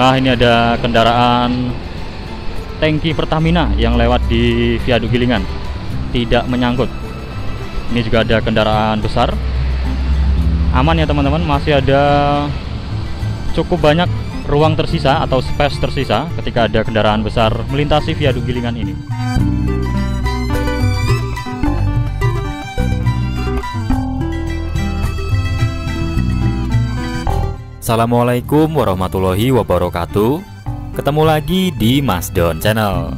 Nah, ini ada kendaraan tangki Pertamina yang lewat di Viaduk Gilingan, tidak menyangkut. Ini juga ada kendaraan besar. Aman ya teman-teman, masih ada cukup banyak ruang tersisa atau space tersisa ketika ada kendaraan besar melintasi Viaduk Gilingan ini. Assalamualaikum warahmatullahi wabarakatuh. Ketemu lagi di Mas Don Channel.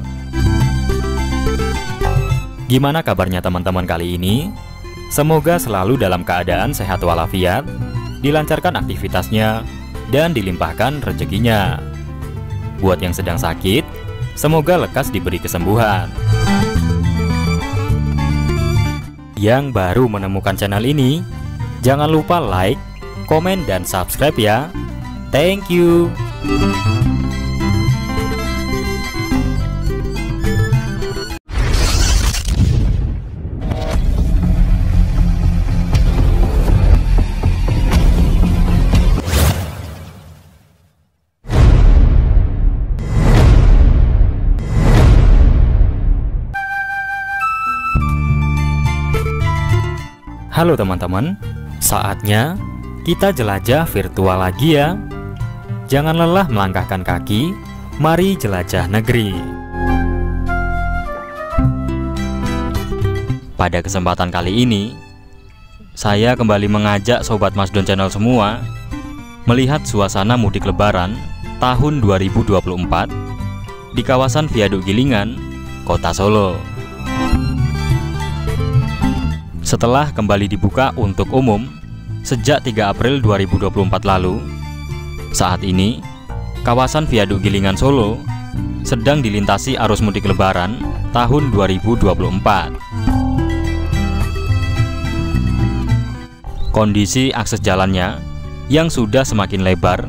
Gimana kabarnya teman-teman kali ini? Semoga selalu dalam keadaan sehat walafiat, dilancarkan aktivitasnya, dan dilimpahkan rezekinya. Buat yang sedang sakit, semoga lekas diberi kesembuhan. Yang baru menemukan channel ini, jangan lupa like, komen, dan subscribe ya. Thank you. Halo teman-teman, saatnya kita jelajah virtual lagi ya. Jangan lelah melangkahkan kaki, mari jelajah negeri. Pada kesempatan kali ini, saya kembali mengajak Sobat Mas Don Channel semua melihat suasana mudik lebaran tahun 2024 di kawasan Viaduk Gilingan, Kota Solo. Setelah kembali dibuka untuk umum sejak 3 April 2024 lalu, saat ini kawasan Viaduk Gilingan Solo sedang dilintasi arus mudik lebaran tahun 2024. Kondisi akses jalannya yang sudah semakin lebar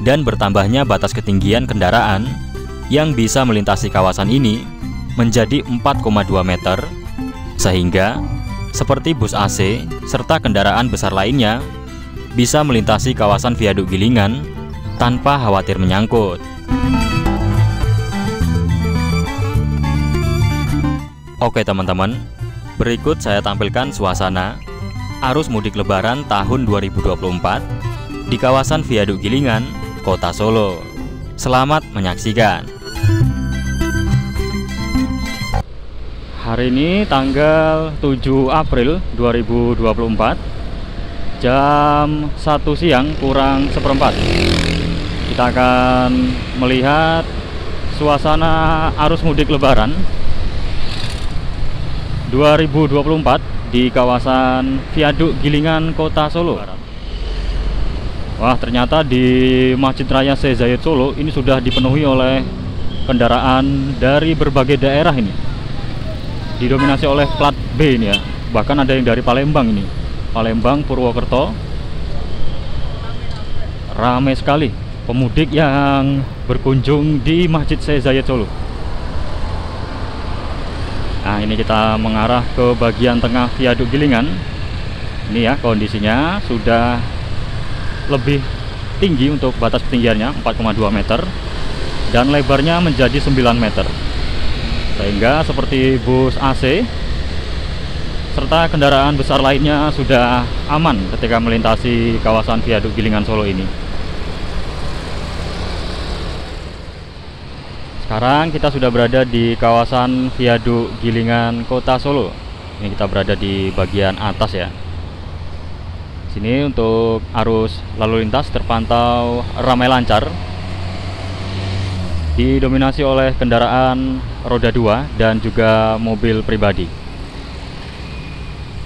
dan bertambahnya batas ketinggian kendaraan yang bisa melintasi kawasan ini menjadi 4,2 meter, sehingga seperti bus AC serta kendaraan besar lainnya bisa melintasi kawasan Viaduk Gilingan tanpa khawatir menyangkut. Oke teman-teman, berikut saya tampilkan suasana arus mudik lebaran tahun 2024 di kawasan Viaduk Gilingan, Kota Solo. Selamat menyaksikan. Hari ini tanggal 7 April 2024, jam 1 siang kurang seperempat. Kita akan melihat suasana arus mudik lebaran 2024 di kawasan Viaduk Gilingan, Kota Solo. Wah, ternyata di Masjid Raya Syekh Zayed Solo ini sudah dipenuhi oleh kendaraan dari berbagai daerah ini. Didominasi oleh plat B ini ya. Bahkan ada yang dari Palembang ini. Palembang, Purwokerto. Ramai sekali pemudik yang berkunjung di Masjid Syekh Zayed Solo. Nah, ini kita mengarah ke bagian tengah Viaduk Gilingan. Ini ya kondisinya sudah lebih tinggi untuk batas ketinggiannya 4,2 meter dan lebarnya menjadi 9 meter. Sehingga seperti bus AC serta kendaraan besar lainnya sudah aman ketika melintasi kawasan Viaduk Gilingan Solo ini. Sekarang kita sudah berada di kawasan Viaduk Gilingan, Kota Solo. Ini kita berada di bagian atas ya. Sini untuk arus lalu lintas terpantau ramai lancar, didominasi oleh kendaraan roda 2 dan juga mobil pribadi.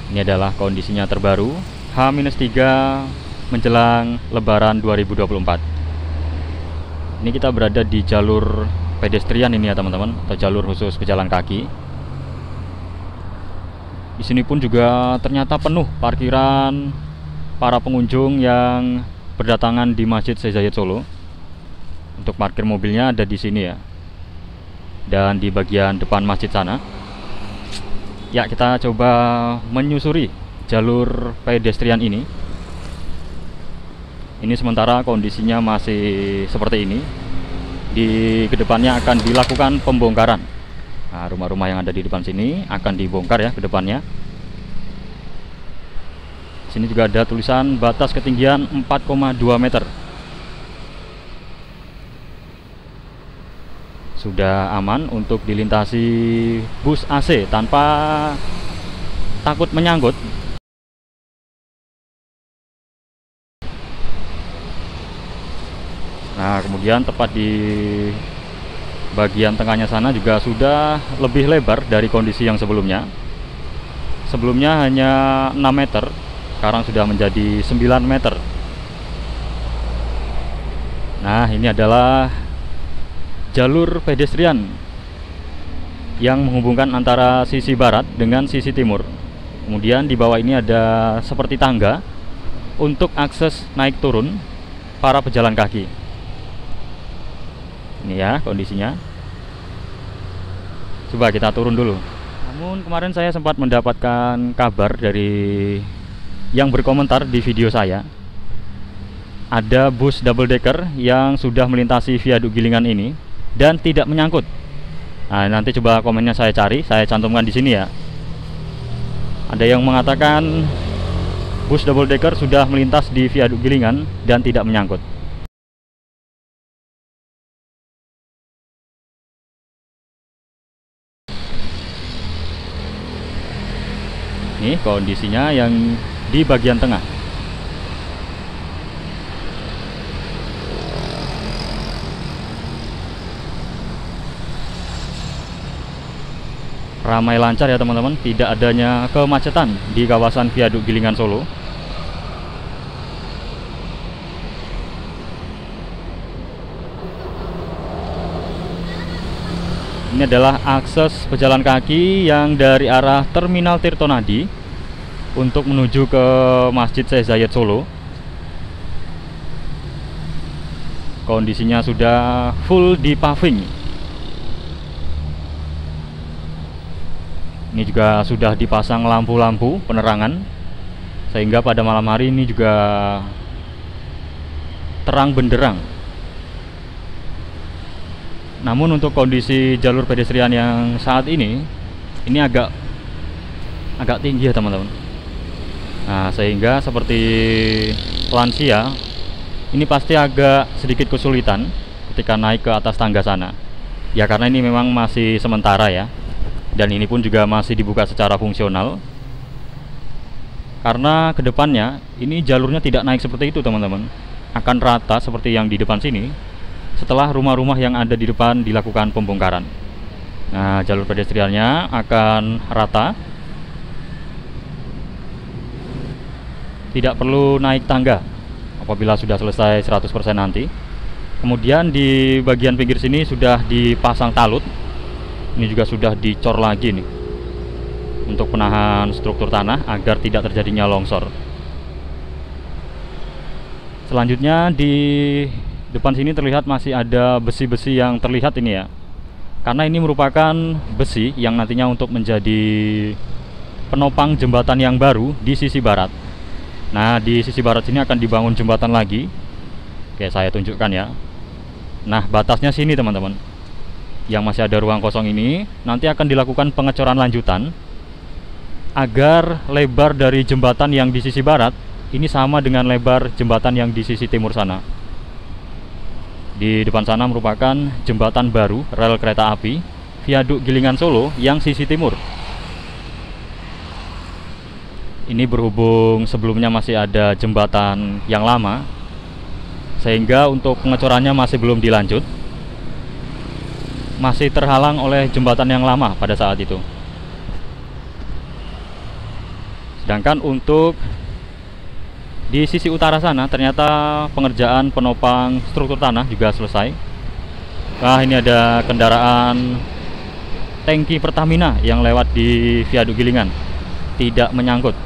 Ini adalah kondisinya terbaru H-3 menjelang Lebaran 2024. Ini kita berada di jalur pedestrian ini ya teman-teman, atau jalur khusus pejalan kaki. Di sini pun juga ternyata penuh parkiran para pengunjung yang berdatangan di Masjid Syekh Zayed Solo. Untuk parkir mobilnya ada di sini ya, dan di bagian depan masjid sana. Ya, kita coba menyusuri jalur pedestrian ini. Ini sementara kondisinya masih seperti ini. di kedepannya akan dilakukan pembongkaran. Nah, rumah-rumah yang ada di depan sini akan dibongkar ya ke depannya. Sini juga ada tulisan batas ketinggian 4,2 meter. Sudah aman untuk dilintasi bus AC tanpa takut menyangkut. Nah, kemudian tepat di bagian tengahnya sana juga sudah lebih lebar dari kondisi yang sebelumnya. Sebelumnya hanya 6 meter, sekarang sudah menjadi 9 meter. Nah, ini adalah jalur pedestrian yang menghubungkan antara sisi barat dengan sisi timur. Kemudian di bawah ini ada seperti tangga untuk akses naik turun para pejalan kaki. Ini ya kondisinya. Coba kita turun dulu. Namun kemarin saya sempat mendapatkan kabar dari yang berkomentar di video saya, ada bus double decker yang sudah melintasi viaduk Gilingan ini dan tidak menyangkut. Nah, nanti coba komennya saya cari, saya cantumkan di sini ya. Ada yang mengatakan bus double decker sudah melintas di viaduk Gilingan dan tidak menyangkut. Ini kondisinya yang di bagian tengah. Ramai lancar ya teman-teman, tidak adanya kemacetan di kawasan viaduk Gilingan Solo. Ini adalah akses pejalan kaki yang dari arah Terminal Tirtonadi untuk menuju ke Masjid Syekh Zayed Solo. Kondisinya sudah full di paving. Ini juga sudah dipasang lampu-lampu penerangan, sehingga pada malam hari ini juga terang benderang. Namun untuk kondisi jalur pedestrian yang saat ini agak tinggi ya teman-teman. Nah, sehingga seperti lansia ini pasti agak sedikit kesulitan ketika naik ke atas tangga sana. Ya karena ini memang masih sementara ya. Dan ini pun juga masih dibuka secara fungsional. Karena kedepannya ini jalurnya tidak naik seperti itu teman-teman, akan rata seperti yang di depan sini setelah rumah-rumah yang ada di depan dilakukan pembongkaran. Nah, jalur pedestriannya akan rata, tidak perlu naik tangga apabila sudah selesai 100% nanti. Kemudian di bagian pinggir sini sudah dipasang talut. Ini juga sudah dicor lagi nih untuk penahan struktur tanah agar tidak terjadinya longsor. Selanjutnya di depan sini terlihat masih ada besi-besi yang terlihat ini ya. Karena ini merupakan besi yang nantinya untuk menjadi penopang jembatan yang baru di sisi barat. Nah, di sisi barat sini akan dibangun jembatan lagi. Oke, saya tunjukkan ya. Nah, batasnya sini teman-teman. Yang masih ada ruang kosong ini nanti akan dilakukan pengecoran lanjutan agar lebar dari jembatan yang di sisi barat ini sama dengan lebar jembatan yang di sisi timur sana. Di depan sana merupakan jembatan baru rel kereta api viaduk Gilingan Solo yang sisi timur. Ini berhubung sebelumnya masih ada jembatan yang lama, sehingga untuk pengecorannya masih belum dilanjut, masih terhalang oleh jembatan yang lama pada saat itu. Sedangkan untuk di sisi utara sana ternyata pengerjaan penopang struktur tanah juga selesai. Nah, ini ada kendaraan tangki Pertamina yang lewat di viaduk Gilingan, tidak menyangkut.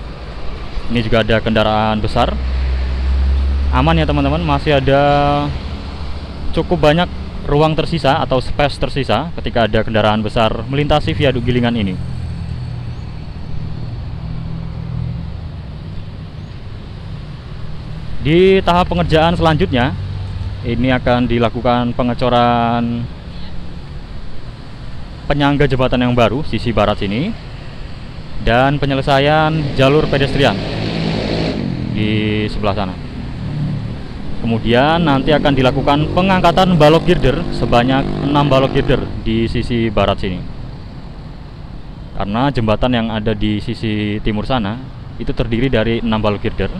Ini juga ada kendaraan besar. Aman ya teman-teman, masih ada cukup banyak ruang tersisa atau space tersisa ketika ada kendaraan besar melintasi viaduk Gilingan ini. Di tahap pengerjaan selanjutnya ini akan dilakukan pengecoran penyangga jembatan yang baru sisi barat sini dan penyelesaian jalur pedestrian di sebelah sana. Kemudian nanti akan dilakukan pengangkatan balok girder sebanyak 6 balok girder di sisi barat sini. Karena jembatan yang ada di sisi timur sana itu terdiri dari 6 balok girder.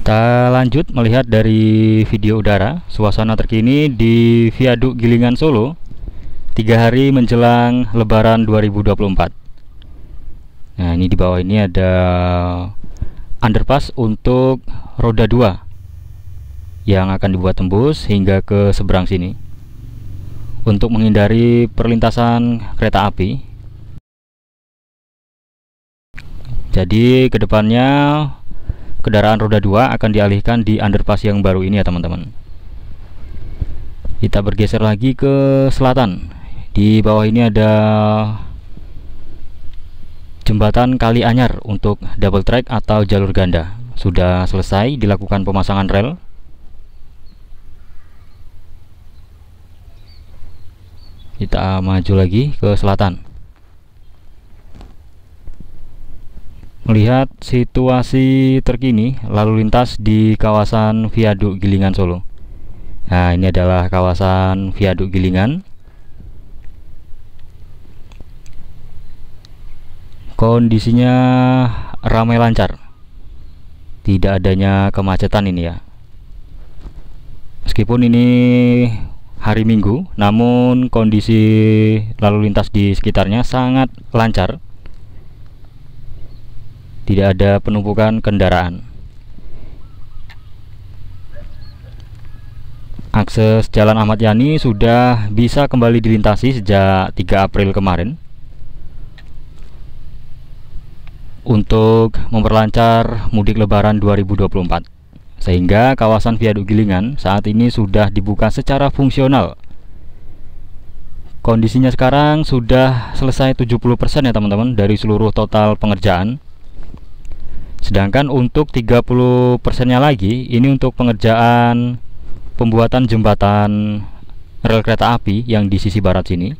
Kita lanjut melihat dari video udara suasana terkini di Viaduk Gilingan Solo 3 hari menjelang Lebaran 2024. Nah, ini di bawah ini ada underpass untuk roda 2 yang akan dibuat tembus hingga ke seberang sini untuk menghindari perlintasan kereta api. Jadi kedepannya kendaraan roda 2 akan dialihkan di underpass yang baru ini ya teman-teman. Kita bergeser lagi ke selatan. Di bawah ini ada jembatan Kali Anyar untuk double track atau jalur ganda. Sudah selesai dilakukan pemasangan rel. Kita maju lagi ke selatan. Melihat situasi terkini lalu lintas di kawasan Viaduk Gilingan Solo. Nah, ini adalah kawasan Viaduk Gilingan. Kondisinya ramai lancar, tidak adanya kemacetan ini ya. Meskipun ini hari Minggu, namun kondisi lalu lintas di sekitarnya sangat lancar. Tidak ada penumpukan kendaraan. Akses Jalan Ahmad Yani sudah bisa kembali dilintasi sejak 3 April kemarin untuk memperlancar mudik Lebaran 2024, sehingga kawasan Viaduk Gilingan saat ini sudah dibuka secara fungsional. Kondisinya sekarang sudah selesai 70% ya teman-teman dari seluruh total pengerjaan. Sedangkan untuk 30%-nya lagi ini untuk pengerjaan pembuatan jembatan rel kereta api yang di sisi barat sini.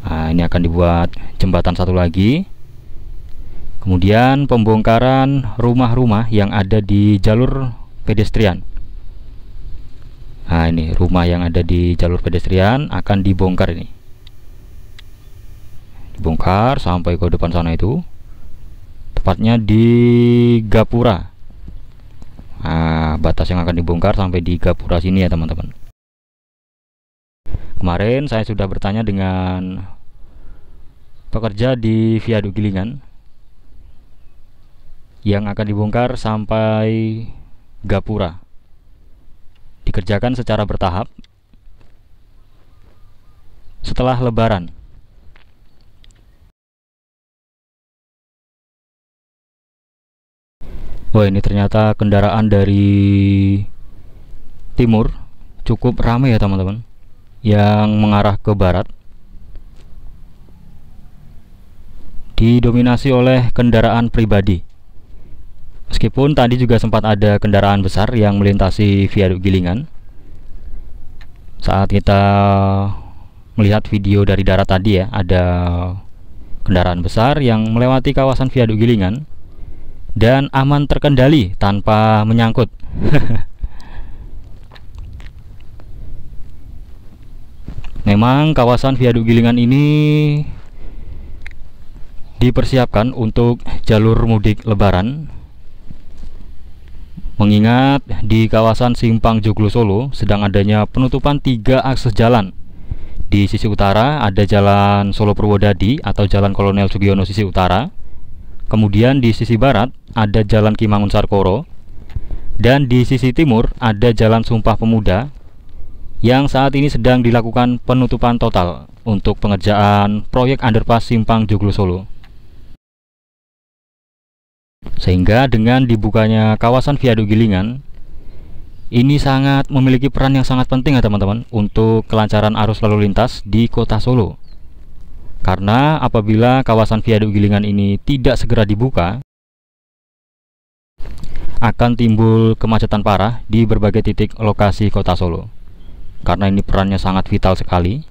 Nah, ini akan dibuat jembatan satu lagi. Kemudian pembongkaran rumah-rumah yang ada di jalur pedestrian. Nah, ini rumah yang ada di jalur pedestrian akan dibongkar ini. Dibongkar sampai ke depan sana itu. Tepatnya di Gapura. Nah, batas yang akan dibongkar sampai di Gapura sini ya teman-teman. Kemarin saya sudah bertanya dengan pekerja di Viaduk Gilingan yang akan dibongkar sampai Gapura. Dikerjakan secara bertahap setelah Lebaran. Wah, ini ternyata kendaraan dari timur cukup ramai ya teman-teman, yang mengarah ke barat didominasi oleh kendaraan pribadi. Meskipun tadi juga sempat ada kendaraan besar yang melintasi Viaduk Gilingan. Saat kita melihat video dari darat tadi ya, ada kendaraan besar yang melewati kawasan Viaduk Gilingan dan aman terkendali tanpa menyangkut. Memang kawasan Viaduk Gilingan ini dipersiapkan untuk jalur mudik Lebaran, mengingat di kawasan Simpang Joglo Solo sedang adanya penutupan 3 akses jalan. Di sisi utara ada Jalan Solo Purwodadi atau Jalan Kolonel Sugiono sisi utara. Kemudian di sisi barat ada Jalan Ki Mangunsarkoro, dan di sisi timur ada Jalan Sumpah Pemuda yang saat ini sedang dilakukan penutupan total untuk pengerjaan proyek underpass Simpang Joglo Solo. Sehingga dengan dibukanya kawasan Viaduk Gilingan, ini sangat memiliki peran yang sangat penting ya teman-teman untuk kelancaran arus lalu lintas di kota Solo. Karena apabila kawasan Viaduk Gilingan ini tidak segera dibuka, akan timbul kemacetan parah di berbagai titik lokasi kota Solo. Karena ini perannya sangat vital sekali,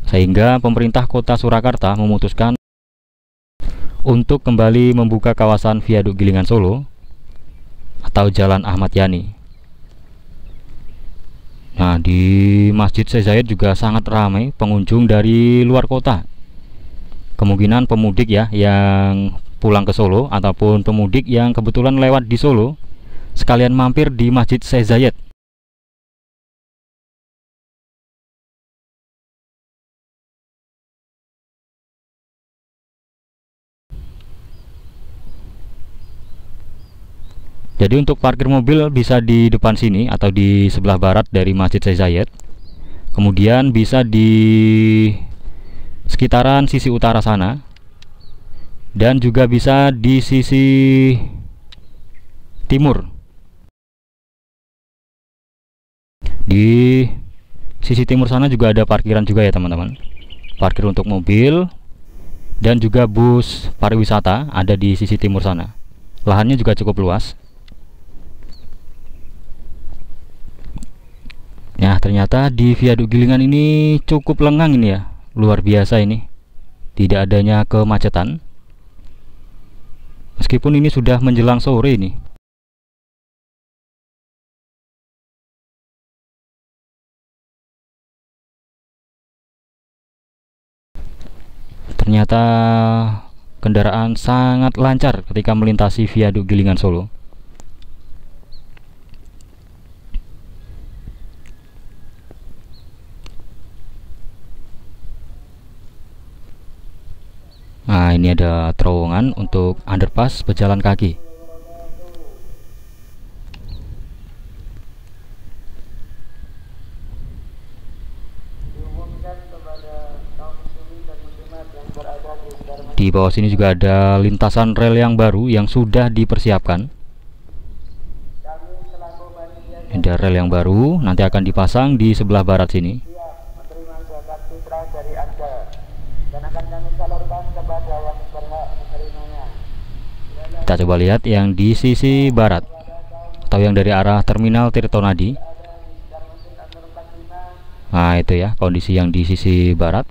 sehingga pemerintah kota Surakarta memutuskan untuk kembali membuka kawasan Viaduk Gilingan Solo atau Jalan Ahmad Yani. Nah, di Masjid Syekh Zayed juga sangat ramai pengunjung dari luar kota. Kemungkinan pemudik ya yang pulang ke Solo ataupun pemudik yang kebetulan lewat di Solo sekalian mampir di Masjid Syekh Zayed. Jadi untuk parkir mobil bisa di depan sini atau di sebelah barat dari Masjid Syekh Zayed. Kemudian bisa di sekitaran sisi utara sana. Dan juga bisa di sisi timur. Di sisi timur sana juga ada parkiran juga ya teman-teman. Parkir untuk mobil dan juga bus pariwisata ada di sisi timur sana. Lahannya juga cukup luas. Nah, ternyata di Viaduk Gilingan ini cukup lengang ini ya. Luar biasa ini. Tidak adanya kemacetan. Meskipun ini sudah menjelang sore ini. Ternyata kendaraan sangat lancar ketika melintasi Viaduk Gilingan Solo. Nah, ini ada terowongan untuk underpass pejalan kaki. Di bawah sini juga ada lintasan rel yang baru yang sudah dipersiapkan. Ada rel yang baru nanti akan dipasang di sebelah barat sini. Kita coba lihat yang di sisi barat atau yang dari arah terminal Tirtonadi. Nah, itu ya kondisi yang di sisi barat.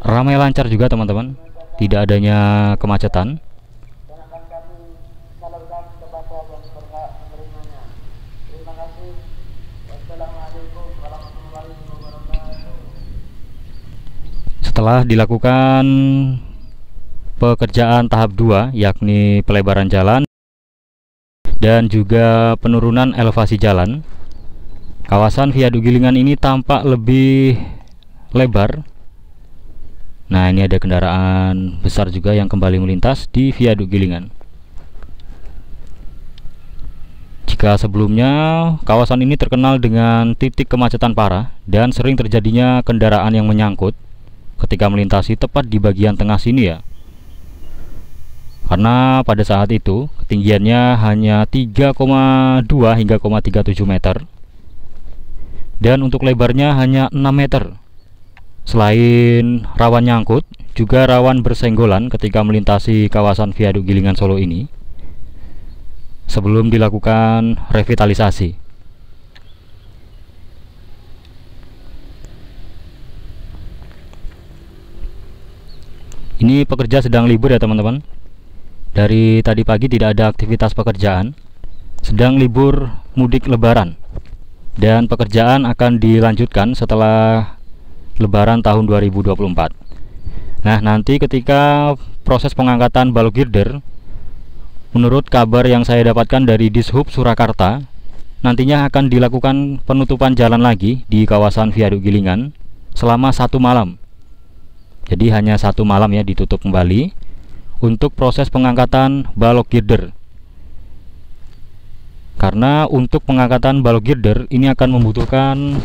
Ramai lancar juga teman-teman, tidak adanya kemacetan. Setelah dilakukan pekerjaan tahap 2 yakni pelebaran jalan dan juga penurunan elevasi jalan, kawasan Viaduk Gilingan ini tampak lebih lebar. Nah, ini ada kendaraan besar juga yang kembali melintas di Viaduk Gilingan. Jika sebelumnya kawasan ini terkenal dengan titik kemacetan parah dan sering terjadinya kendaraan yang menyangkut ketika melintasi tepat di bagian tengah sini ya, karena pada saat itu ketinggiannya hanya 3,2 hingga 37 meter dan untuk lebarnya hanya 6 meter. Selain rawan nyangkut, juga rawan bersenggolan ketika melintasi kawasan Viaduk Gilingan Solo ini sebelum dilakukan revitalisasi. Ini pekerja sedang libur ya teman-teman. Dari tadi pagi tidak ada aktivitas pekerjaan, sedang libur mudik lebaran. Dan pekerjaan akan dilanjutkan setelah lebaran tahun 2024. Nah, nanti ketika proses pengangkatan balok girder, menurut kabar yang saya dapatkan dari Dishub Surakarta, nantinya akan dilakukan penutupan jalan lagi di kawasan Viaduk Gilingan selama 1 malam. Jadi hanya 1 malam ya ditutup kembali untuk proses pengangkatan balok girder. Karena untuk pengangkatan balok girder ini akan membutuhkan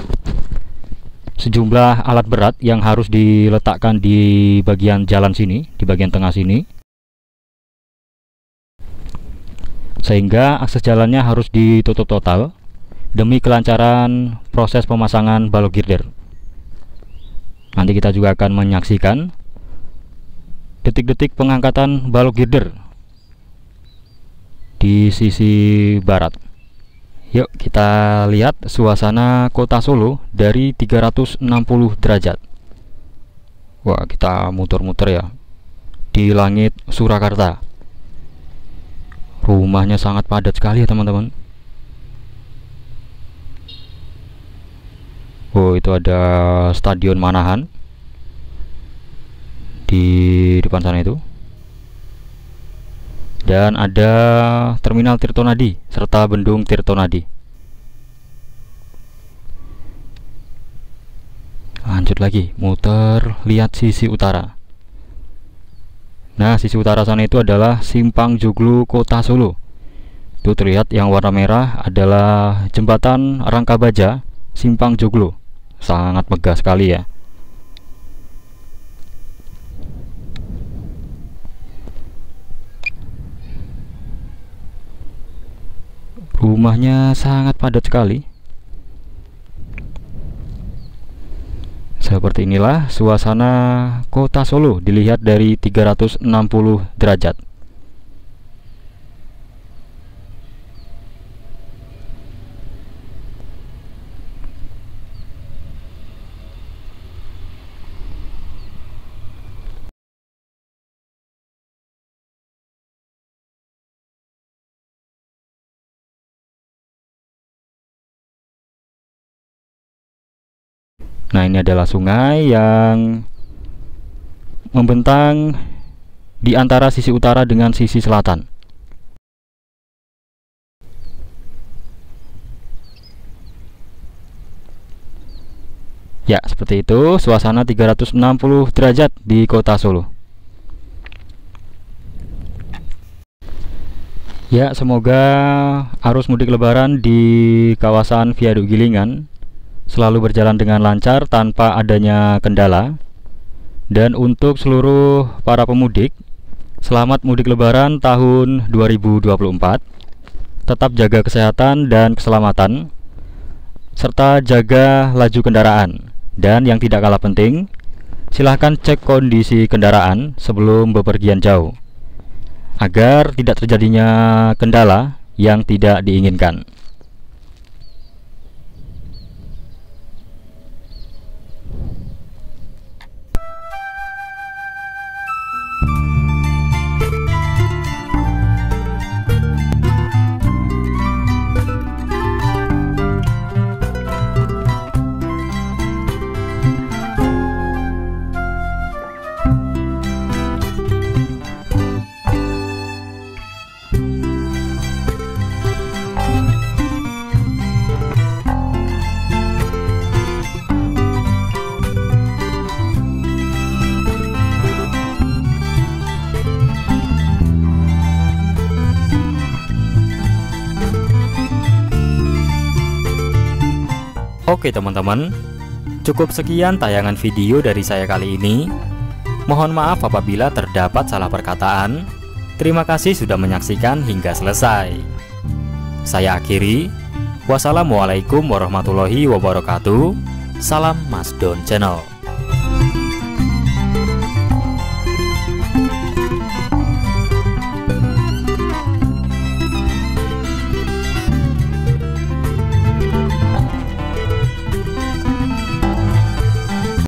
sejumlah alat berat yang harus diletakkan di bagian jalan sini, di bagian tengah sini, sehingga akses jalannya harus ditutup total demi kelancaran proses pemasangan balok girder. Nanti kita juga akan menyaksikan detik-detik pengangkatan balok girder di sisi barat. Yuk kita lihat suasana kota Solo dari 360 derajat. Wah, kita muter-muter ya di langit Surakarta. Rumahnya sangat padat sekali ya teman-teman. Oh, itu ada Stadion Manahan di depan sana itu. Dan ada Terminal Tirtonadi serta Bendung Tirtonadi. Lanjut lagi, muter, lihat sisi utara. Nah, sisi utara sana itu adalah Simpang Joglo Kota Solo. Itu terlihat yang warna merah adalah Jembatan Rangka Baja Simpang Joglo. Sangat megah sekali ya. Rumahnya sangat padat sekali. Seperti inilah suasana kota Solo dilihat dari 360 derajat. Nah, ini adalah sungai yang membentang di antara sisi utara dengan sisi selatan. Ya, seperti itu suasana 360 derajat di kota Solo. Ya, semoga arus mudik lebaran di kawasan Viaduk Gilingan selalu berjalan dengan lancar tanpa adanya kendala. Dan untuk seluruh para pemudik, selamat mudik lebaran tahun 2024. Tetap jaga kesehatan dan keselamatan, serta jaga laju kendaraan. Dan yang tidak kalah penting, silahkan cek kondisi kendaraan sebelum bepergian jauh, agar tidak terjadinya kendala yang tidak diinginkan. Oke teman-teman, cukup sekian tayangan video dari saya kali ini. Mohon maaf apabila terdapat salah perkataan. Terima kasih sudah menyaksikan hingga selesai. Saya akhiri. Wassalamualaikum warahmatullahi wabarakatuh. Salam Mas Don Channel.